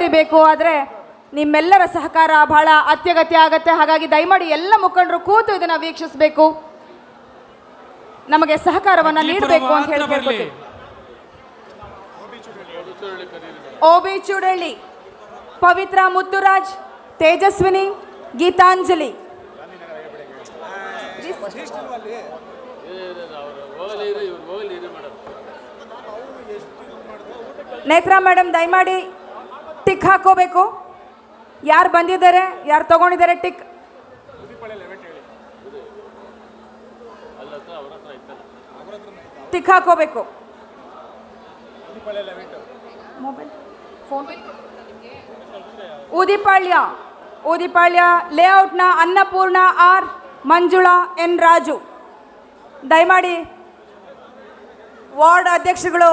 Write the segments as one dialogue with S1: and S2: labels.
S1: ಮುಂದುವರಿಬೇಕು. ಆದರೆ ನಿಮ್ಮೆಲ್ಲರ ಸಹಕಾರ ಬಹಳ ಅತ್ಯಗತ್ಯ ಆಗತ್ತೆ. ಹಾಗಾಗಿ ದಯಮಾಡಿ ಎಲ್ಲ ಮುಖಂಡರು ಕೂತು ಇದನ್ನು ವೀಕ್ಷಿಸಬೇಕು, ನಮಗೆ ಸಹಕಾರವನ್ನು ನೀಡಬೇಕು ಅಂತ ಹೇಳಿ ಕೇಳ್ಕೊತೀವಿ. ಓಬಿ ಚೂಡಳ್ಳಿ, ಪವಿತ್ರ ಮುತ್ತುರಾಜ್, ತೇಜಸ್ವಿನಿ, ಗೀತಾಂಜಲಿ. ನೇತ್ರಾ ಮೇಡಮ್ ದಯಮಾಡಿ ಟಿಕ್ ಹಾಕೋಬೇಕು. ಯಾರು ಬಂದಿದ್ದಾರೆ, ಯಾರು ತಗೊಂಡಿದ್ದಾರೆ ಟಿಕ್. ಟಿಕ್ ಹಾಕೋಬೇಕು. ಊದಿಪಾಳ್ಯ ಲೇಔಟ್ನ ಅನ್ನಪೂರ್ಣ ಆರ್, ಮಂಜುಳಾ ಎನ್ ರಾಜು. ದಯಮಾಡಿ ವಾರ್ಡ್ ಅಧ್ಯಕ್ಷಗಳು,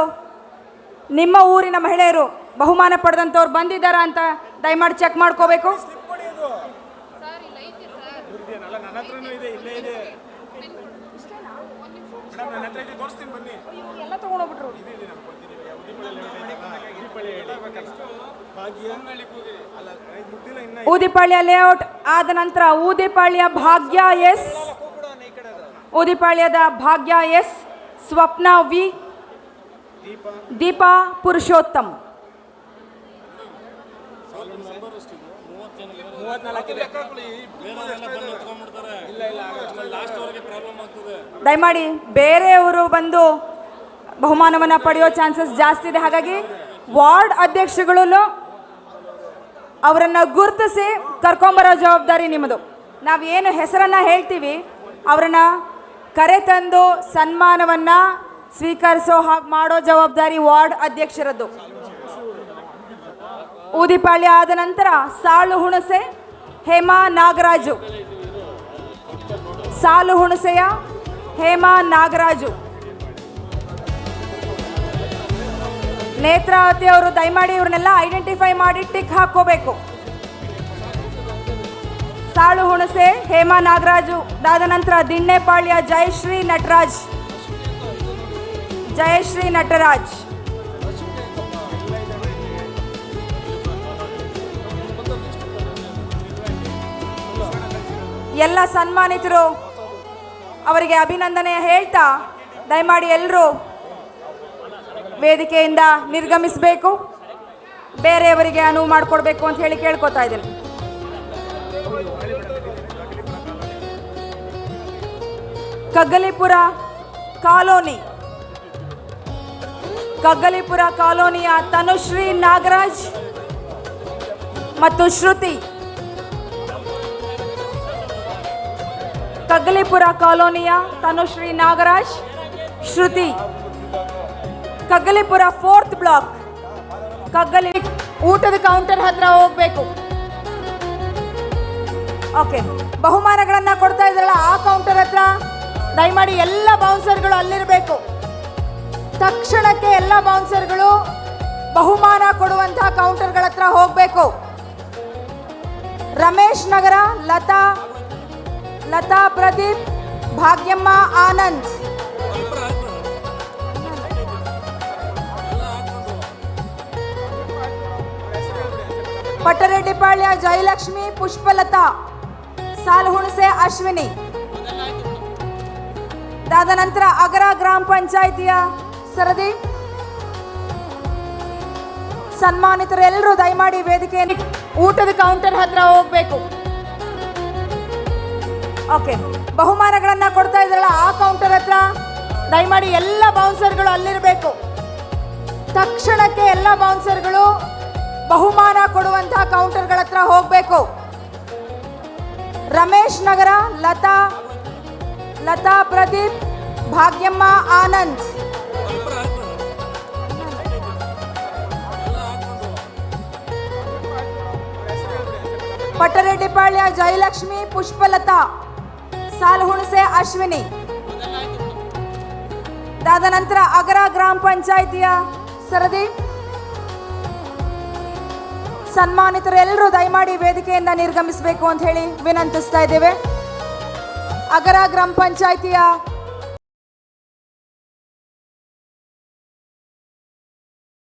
S1: ನಿಮ್ಮ ಊರಿನ ಮಹಿಳೆಯರು ಬಹುಮಾನ ಪಡೆದಂಥವ್ರು ಬಂದಿದ್ದಾರಾ ಅಂತ ದಯಮಾಡಿ ಚೆಕ್ ಮಾಡ್ಕೋಬೇಕು. ಊದಿಪಾಳ್ಯ ಲೇಔಟ್ ಆದ ನಂತರ ಊದಿಪಾಳ್ಯ ಭಾಗ್ಯ ಎಸ್, ಊದಿಪಾಳ್ಯದ ಭಾಗ್ಯ ಎಸ್, ಸ್ವಪ್ನ ವಿ, ದೀಪಾ ಪುರುಷೋತ್ತಮ್. ದಯಮಾಡಿ ಬೇರೆಯವರು ಬಂದು ಬಹುಮಾನವನ್ನು ಪಡೆಯೋ ಚಾನ್ಸಸ್ ಜಾಸ್ತಿ ಇದೆ. ಹಾಗಾಗಿ ವಾರ್ಡ್ ಅಧ್ಯಕ್ಷಗಳು ಅವರನ್ನು ಗುರುತಿಸಿ ಕರ್ಕೊಂಬರೋ ಜವಾಬ್ದಾರಿ ನಿಮ್ಮದು. ನಾವೇನು ಹೆಸರನ್ನು ಹೇಳ್ತೀವಿ ಅವರನ್ನು ಕರೆತಂದು ಸನ್ಮಾನವನ್ನು ಸ್ವೀಕರಿಸೋ ಹಾಗೆ ಮಾಡೋ ಜವಾಬ್ದಾರಿ ವಾರ್ಡ್ ಅಧ್ಯಕ್ಷರದ್ದು. ಊದಿಪಾಳ್ಯ ಆದ ನಂತರ ಸಾಲು ಹುಣಸೆ ಹೇಮಾ ನಾಗರಾಜು, ಸಾಲು ಹುಣಸೆಯ ಹೇಮಾ ನಾಗರಾಜು. ನೇತ್ರಾವತಿ ಅವರು ದಯಮಾಡಿ ಇವ್ರನ್ನೆಲ್ಲ ಐಡೆಂಟಿಫೈ ಮಾಡಿ ಟಿಕ್ ಹಾಕೋಬೇಕು. ಸಾಲು ಹುಣಸೆ ಹೇಮಾ ನಾಗರಾಜು ಅದಾದ ನಂತರ ದಿಣ್ಣೆಪಾಳ್ಯ ಜಯಶ್ರೀ ನಟರಾಜ್, ಜಯಶ್ರೀ ನಟರಾಜ್. ಎಲ್ಲ ಸನ್ಮಾನಿತರು ಅವರಿಗೆ ಅಭಿನಂದನೆ ಹೇಳ್ತಾ ದಯಮಾಡಿ ಎಲ್ಲರೂ ವೇದಿಕೆಯಿಂದ ನಿರ್ಗಮಿಸಬೇಕು, ಬೇರೆಯವರಿಗೆ ಅನುವು ಮಾಡಿಕೊಡ್ಬೇಕು ಅಂತ ಹೇಳಿ ಕೇಳ್ಕೊತಾ ಇದ್ದೀನಿ. ಕಗ್ಗಲಿಪುರ ಕಾಲೋನಿ, ಕಗ್ಗಲಿಪುರ ಕಾಲೋನಿಯ ತನುಶ್ರೀ ನಾಗರಾಜ್ ಮತ್ತು ಶ್ರುತಿ. ಕಗ್ಗಲಿಪುರ ಕಾಲೋನಿಯ ತನುಶ್ರೀ ನಾಗರಾಜ್, ಶ್ರುತಿ. ಕಗ್ಗಲಿಪುರ 4th ಬ್ಲಾಕ್, ಕಗ್ಗಲಿ ಊಟದ ಕೌಂಟರ್ ಹತ್ರ ಹೋಗ್ಬೇಕು. ಓಕೆ, ಬಹುಮಾನಗಳನ್ನ ಕೊಡ್ತಾ ಇದ್ರಲ್ಲ ಆ ಕೌಂಟರ್ ಹತ್ರ ದಯಮಾಡಿ ಎಲ್ಲ ಬೌನ್ಸರ್ಗಳು ಅಲ್ಲಿರಬೇಕು. ತಕ್ಷಣಕ್ಕೆ ಎಲ್ಲ ಬೌನ್ಸರ್ಗಳು ಬಹುಮಾನ ಕೊಡುವಂತಹ ಕೌಂಟರ್ಗಳ ಹತ್ರ ಹೋಗಬೇಕು. ರಮೇಶ್ ನಗರ ಲತಾ, ಲತಾ ಪ್ರದೀಪ್, ಭಾಗ್ಯಮ್ಮ ಆನಂದ್. ಪಟ್ಟರೆಡ್ಡಿಪಾಳ್ಯ ಜಯಲಕ್ಷ್ಮಿ ಪುಷ್ಪಲತಾ, ಸಾಲುಹುಣಸೆ ಅಶ್ವಿನಿ. ಅದಾದ ನಂತರ ಅಗರ ಗ್ರಾಮ ಪಂಚಾಯಿತಿಯ ಸರದಿ. ಸನ್ಮಾನಿತರೆಲ್ಲರೂ ದಯಮಾಡಿ ವೇದಿಕೆಯಲ್ಲಿ ಊಟದ ಕೌಂಟರ್ ಹತ್ರ ಹೋಗಬೇಕು. ಓಕೆ, ಬಹುಮಾನಗಳನ್ನ ಕೊಡ್ತಾ ಇದ್ರಲ್ಲ ಆ ಕೌಂಟರ್ ಹತ್ರ ದಯಮಾಡಿ ಎಲ್ಲ ಬೌನ್ಸರ್ಗಳು ಅಲ್ಲಿರಬೇಕು. ತಕ್ಷಣಕ್ಕೆ ಎಲ್ಲ ಬೌನ್ಸರ್ಗಳು ಬಹುಮಾನ ಕೊಡುವಂತಹ ಕೌಂಟರ್ಗಳ ಹತ್ರ ಹೋಗಬೇಕು. ರಮೇಶ್ ನಗರ ಲತಾ, ಲತಾ ಪ್ರದೀಪ್, ಭಾಗ್ಯಮ್ಮ ಆನಂದ್. ಪಟ್ಟರೆಡ್ಡಿಪಾಳ್ಯ ಜಯಲಕ್ಷ್ಮಿ ಪುಷ್ಪಲತಾ, ಸಾಲುಹುಣಸೆ ಅಶ್ವಿನಿ. ಅದಾದ ನಂತರ ಅಗರ ಗ್ರಾಮ ಪಂಚಾಯಿತಿಯ ಸರದಿ. ಸನ್ಮಾನಿತರೆಲ್ಲರೂ ದಯಮಾಡಿ ವೇದಿಕೆಯಿಂದ ನಿರ್ಗಮಿಸಬೇಕು ಅಂತ ಹೇಳಿ ವಿನಂತಿಸ್ತಾ ಇದ್ದೇವೆ. ಅಗರ ಗ್ರಾಮ ಪಂಚಾಯಿತಿಯ